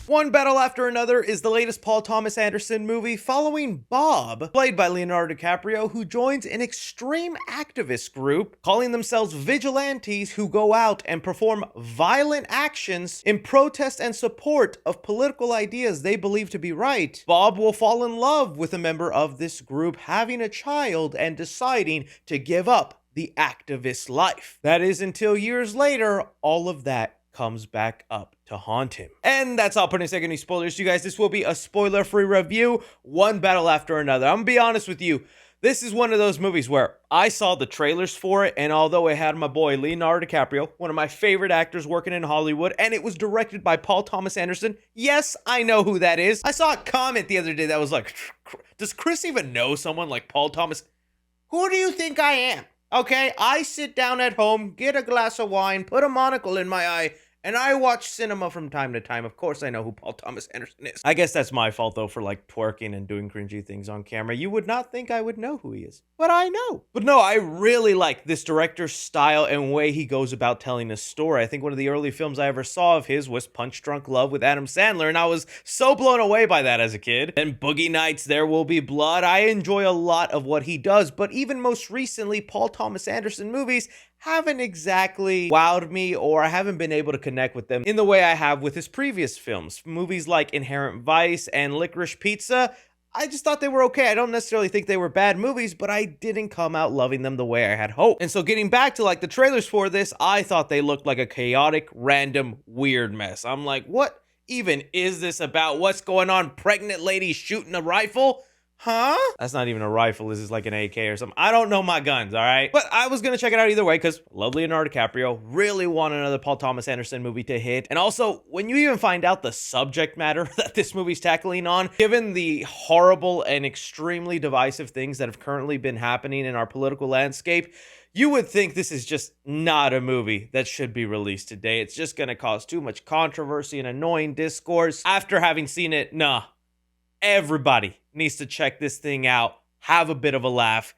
One Battle After Another is the latest Paul Thomas Anderson movie following Bob, played by Leonardo DiCaprio, who joins an extreme activist group calling themselves vigilantes who go out and perform violent actions in protest and support of political ideas they believe to be right. Bob will fall in love with a member of this group having a child and deciding to give up the activist life. That is until years later, all of that comes back up to haunt him. And that's all. Putting aside any spoilers, you guys, this will be a spoiler-free review, One Battle After Another. I'm gonna be honest with you, this is one of those movies where I saw the trailers for it, and although it had my boy Leonardo DiCaprio, one of my favorite actors working in Hollywood, and it was directed by Paul Thomas Anderson, yes, I know who that is. I saw a comment the other day that was like, does Chris even know someone like Paul Thomas? Who do you think I am? Okay, I sit down at home, get a glass of wine, put a monocle in my eye, and I watch cinema from time to time. Of course, I know who Paul Thomas Anderson is. I guess that's my fault, though, for like twerking and doing cringy things on camera. You would not think I would know who he is, but I know. But no, I really like this director's style and way he goes about telling a story. I think one of the early films I ever saw of his was Punch Drunk Love with Adam Sandler, and I was so blown away by that as a kid. And Boogie Nights, There Will Be Blood. I enjoy a lot of what he does, but even most recently, Paul Thomas Anderson movies haven't exactly wowed me, or I haven't been able to connect with them in the way I have with his previous films. Movies like Inherent Vice and Licorice Pizza, I just thought they were okay. I don't necessarily think they were bad movies, but I didn't come out loving them the way I had hoped. And so getting back to like the trailers for this, I thought they looked like a chaotic, random, weird mess. I'm like, what even is this about? What's going on? Pregnant lady shooting a rifle? Huh? That's not even a rifle. This is like an AK or something. I don't know my guns, all right? But I was going to check it out either way because I love Leonardo DiCaprio. Really want another Paul Thomas Anderson movie to hit. And also, when you even find out the subject matter that this movie's tackling on, given the horrible and extremely divisive things that have currently been happening in our political landscape, you would think this is just not a movie that should be released today. It's just going to cause too much controversy and annoying discourse. After having seen it, nah. Everybody needs to check this thing out, have a bit of a laugh,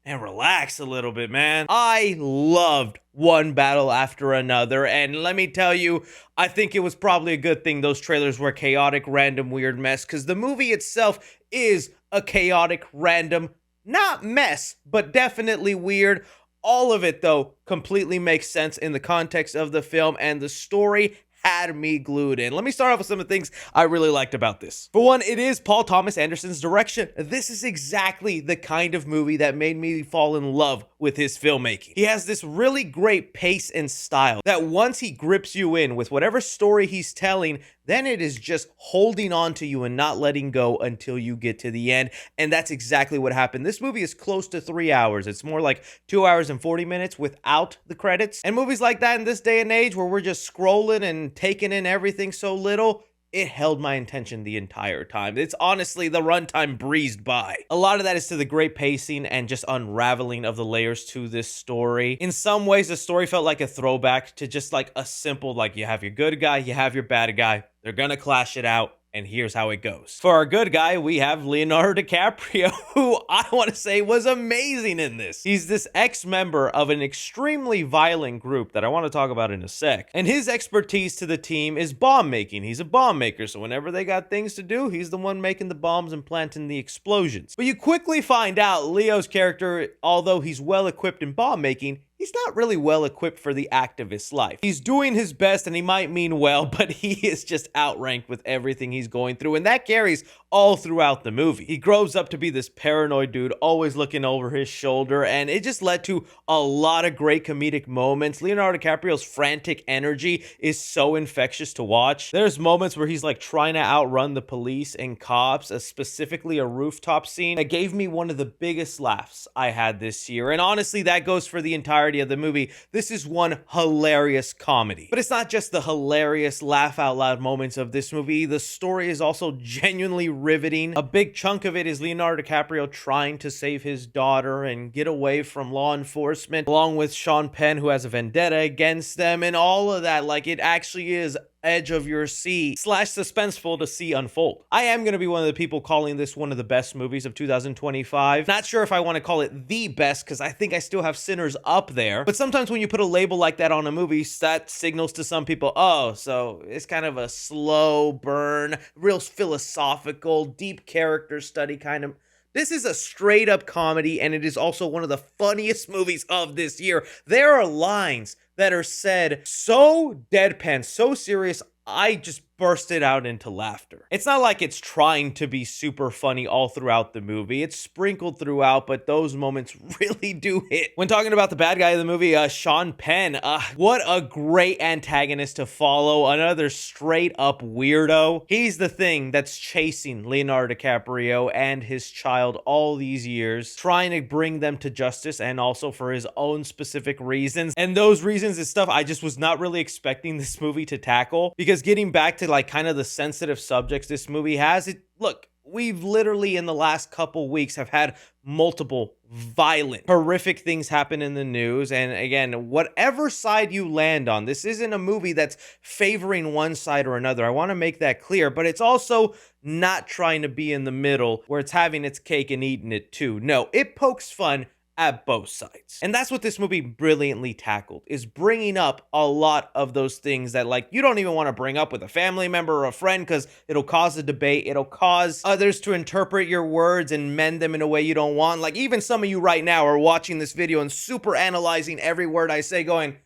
and relax a little bit, man. I loved One Battle After Another, and let me tell you, I think it was probably a good thing those trailers were chaotic, random, weird mess, because the movie itself is a chaotic, random, not mess, but definitely weird. All of it, though, completely makes sense in the context of the film, and the story had me glued in. Let me start off with some of the things I really liked about this. For one, it is Paul Thomas Anderson's direction. This is exactly the kind of movie that made me fall in love with his filmmaking. He has this really great pace and style that once he grips you in with whatever story he's telling, then it is just holding on to you and not letting go until you get to the end. And that's exactly what happened. This movie is close to 3 hours. It's more like 2 hours and 40 minutes without the credits. And movies like that in this day and age where we're just scrolling and taking in everything so little, it held my attention the entire time. It's honestly, the runtime breezed by. A lot of that is to the great pacing and just unraveling of the layers to this story. In some ways, the story felt like a throwback to just like a simple, like you have your good guy, you have your bad guy. They're gonna clash it out. And here's how it goes. For our good guy, we have Leonardo DiCaprio, who I want to say was amazing in this. He's this ex-member of an extremely violent group that I want to talk about in a sec. And his expertise to the team is bomb making. He's a bomb maker, so whenever they got things to do, he's the one making the bombs and planting the explosions. But you quickly find out Leo's character, although he's well equipped in bomb making, he's not really well equipped for the activist life. He's doing his best and he might mean well, but he is just outranked with everything he's going through, and that carries all throughout the movie. He grows up to be this paranoid dude, always looking over his shoulder, and it just led to a lot of great comedic moments. Leonardo DiCaprio's frantic energy is so infectious to watch. There's moments where he's like trying to outrun the police and cops, specifically a rooftop scene that gave me one of the biggest laughs I had this year, and honestly, that goes for the entirety of the movie. This is one hilarious comedy. But it's not just the hilarious laugh out loud moments of this movie. The story is also genuinely riveting. A big chunk of it is Leonardo DiCaprio trying to save his daughter and get away from law enforcement, along with Sean Penn, who has a vendetta against them, and all of that. Like, it actually is edge of your seat / suspenseful to see unfold. I am going to be one of the people calling this one of the best movies of 2025. Not sure if I want to call it the best, because I think I still have Sinners up there. But sometimes when you put a label like that on a movie, that signals to some people, oh, so it's kind of a slow burn, real philosophical, deep character study kind of. This is a straight up comedy, and it is also one of the funniest movies of this year. There are lines that are said so deadpan, so serious, I just bursted out into laughter. It's not like it's trying to be super funny all throughout the movie. It's sprinkled throughout, but those moments really do hit. When talking about the bad guy of the movie, Sean Penn, what a great antagonist to follow. Another straight up weirdo. He's the thing that's chasing Leonardo DiCaprio and his child all these years, trying to bring them to justice and also for his own specific reasons. And those reasons is stuff I just was not really expecting this movie to tackle, because getting back to like kind of the sensitive subjects this movie has, look, we've literally in the last couple weeks have had multiple violent, horrific things happen in the news. And again, whatever side you land on, this isn't a movie that's favoring one side or another. I want to make that clear, but it's also not trying to be in the middle where it's having its cake and eating it too. No, it pokes fun at both sides. And that's what this movie brilliantly tackled, is bringing up a lot of those things that like you don't even want to bring up with a family member or a friend, because it'll cause a debate. It'll cause others to interpret your words and mend them in a way you don't want. Like even some of you right now are watching this video and super analyzing every word I say going,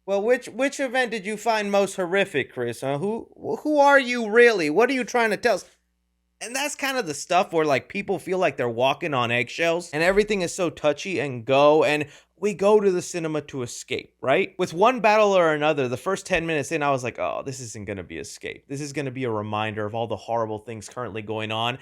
well, which event did you find most horrific, Chris? Who are you really? What are you trying to tell us? And that's kind of the stuff where like people feel like they're walking on eggshells and everything is so touchy and go, and we go to the cinema to escape, right? With one battle or another, the first 10 minutes in, I was like, oh, this isn't going to be escape. This is going to be a reminder of all the horrible things currently going on.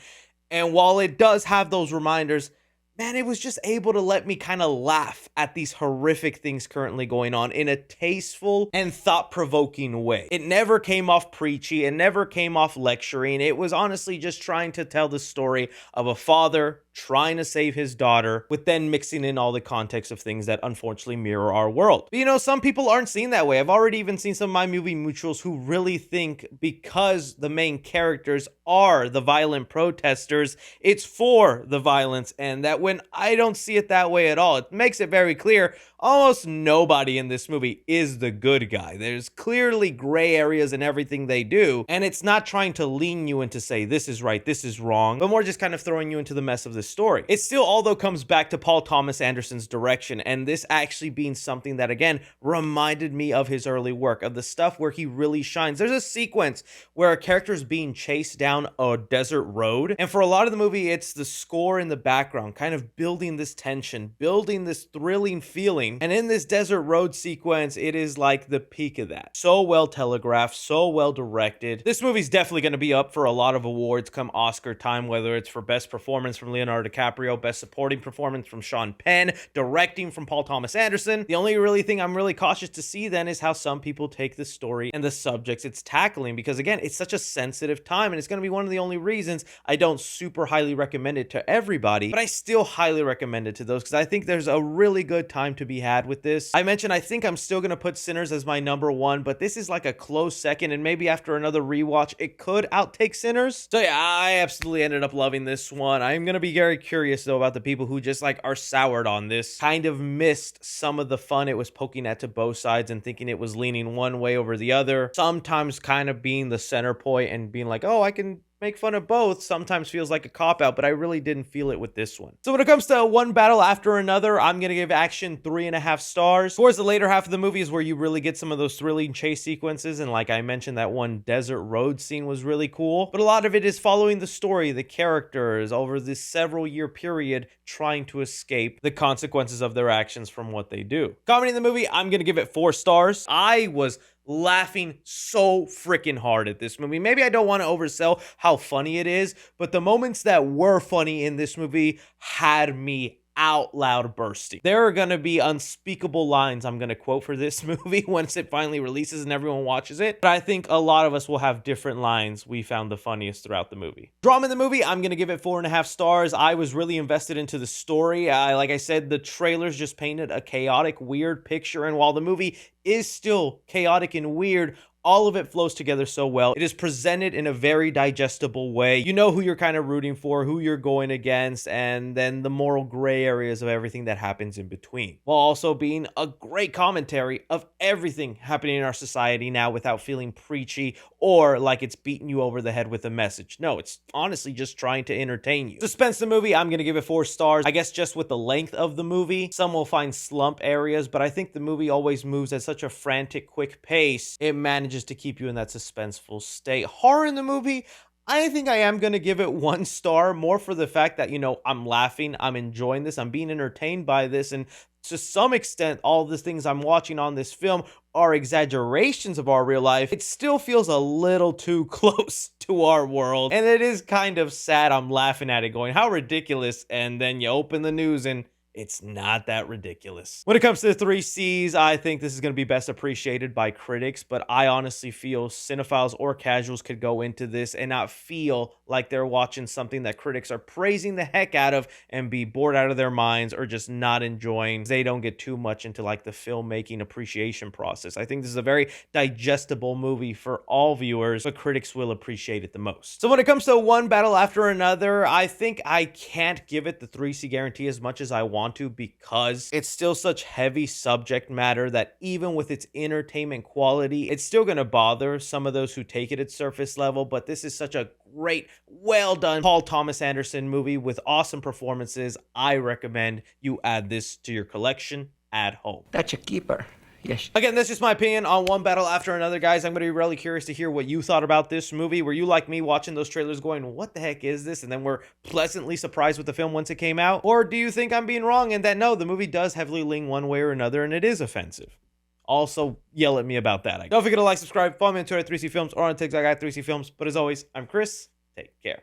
And while it does have those reminders, man, it was just able to let me kind of laugh at these horrific things currently going on in a tasteful and thought-provoking way. It never came off preachy. It never came off lecturing. It was honestly just trying to tell the story of a father trying to save his daughter, with then mixing in all the context of things that unfortunately mirror our world. But you know, some people aren't seen that way. I've already even seen some of my movie mutuals who really think because the main characters are the violent protesters, it's for the violence, and that when I don't see it that way at all. It makes it very clear almost nobody in this movie is the good guy. There's clearly gray areas in everything they do, and it's not trying to lean you into say this is right, this is wrong, but more just kind of throwing you into the mess of the story. It still although comes back to Paul Thomas Anderson's direction, and this actually being something that again reminded me of his early work, of the stuff where he really shines. There's a sequence where a character is being chased down a desert road, and for a lot of the movie it's the score in the background kind of building this tension, building this thrilling feeling. And in this desert road sequence, it is like the peak of that. So well telegraphed, so well directed. This movie's definitely going to be up for a lot of awards come Oscar time, whether it's for best performance from Leonardo DiCaprio, best supporting performance from Sean Penn, directing from Paul Thomas Anderson. The only really thing I'm really cautious to see then is how some people take the story and the subjects it's tackling, because again, it's such a sensitive time, and it's going to be one of the only reasons I don't super highly recommend it to everybody, but I still highly recommend it to those, because I think there's a really good time to be had with this. I mentioned I think I'm still going to put Sinners as my number one, but this is like a close second, and maybe after another rewatch it could outtake Sinners. So yeah, I absolutely ended up loving this one. I'm going to be very curious though about the people who just like are soured on this, kind of missed some of the fun it was poking at to both sides and thinking it was leaning one way over the other, sometimes kind of being the center point and being like, oh, I can make fun of both, sometimes feels like a cop-out, but I really didn't feel it with this one. So when it comes to one battle after another, I'm gonna give action 3.5 stars. Of course, the later half of the movie is where you really get some of those thrilling chase sequences, and like I mentioned, that one desert road scene was really cool, but a lot of it is following the story, the characters, over this several year period, trying to escape the consequences of their actions from what they do. Comedy in the movie, I'm gonna give it 4 stars. I was laughing so freaking hard at this movie. Maybe I don't want to oversell how funny it is, but the moments that were funny in this movie had me out loud bursting. There are going to be unspeakable lines I'm going to quote for this movie once it finally releases and everyone watches it, but I think a lot of us will have different lines we found the funniest throughout the movie. Drama in the movie, I'm going to give it 4.5 stars. I was really invested into the story. Like I said, the trailers just painted a chaotic, weird picture, and while the movie is still chaotic and weird, All of it flows together so well. It is presented in a very digestible way. You know who you're kind of rooting for, who you're going against, and then the moral gray areas of everything that happens in between, while also being a great commentary of everything happening in our society now without feeling preachy or like it's beating you over the head with a message. No, it's honestly just trying to entertain you. Suspense the movie, I'm going to give it 4 stars. I guess just with the length of the movie, some will find slump areas, but I think the movie always moves at such a frantic, quick pace. It manages to keep you in that suspenseful state. Horror in the movie, I think I am going to give it 1 star, more for the fact that, I'm laughing, I'm enjoying this, I'm being entertained by this, and to some extent, all the things I'm watching on this film are exaggerations of our real life. It still feels a little too close to our world, and it is kind of sad. I'm laughing at it going, how ridiculous, and then you open the news and it's not that ridiculous. When it comes to the 3 C's, I think this is going to be best appreciated by critics, but I honestly feel cinephiles or casuals could go into this and not feel like they're watching something that critics are praising the heck out of and be bored out of their minds or just not enjoying. They don't get too much into like the filmmaking appreciation process. I think this is a very digestible movie for all viewers, but critics will appreciate it the most. So when it comes to one battle after another, I think I can't give it the 3C guarantee as much as I want to, because it's still such heavy subject matter that even with its entertainment quality, it's still going to bother some of those who take it at surface level. But this is such a great, well done Paul Thomas Anderson movie with awesome performances. I recommend you add this to your collection at home. That's a keeper. Yes. Again, that's just my opinion on one battle after another, guys. I'm going to be really curious to hear what you thought about this movie. Were you like me watching those trailers going, what the heck is this? And then were pleasantly surprised with the film once it came out? Or do you think I'm being wrong and that no, the movie does heavily lean one way or another and it is offensive? Also, yell at me about that. Don't forget to like, subscribe, follow me on Twitter at 3C Films or on TikTok at 3C Films. But as always, I'm Chris. Take care.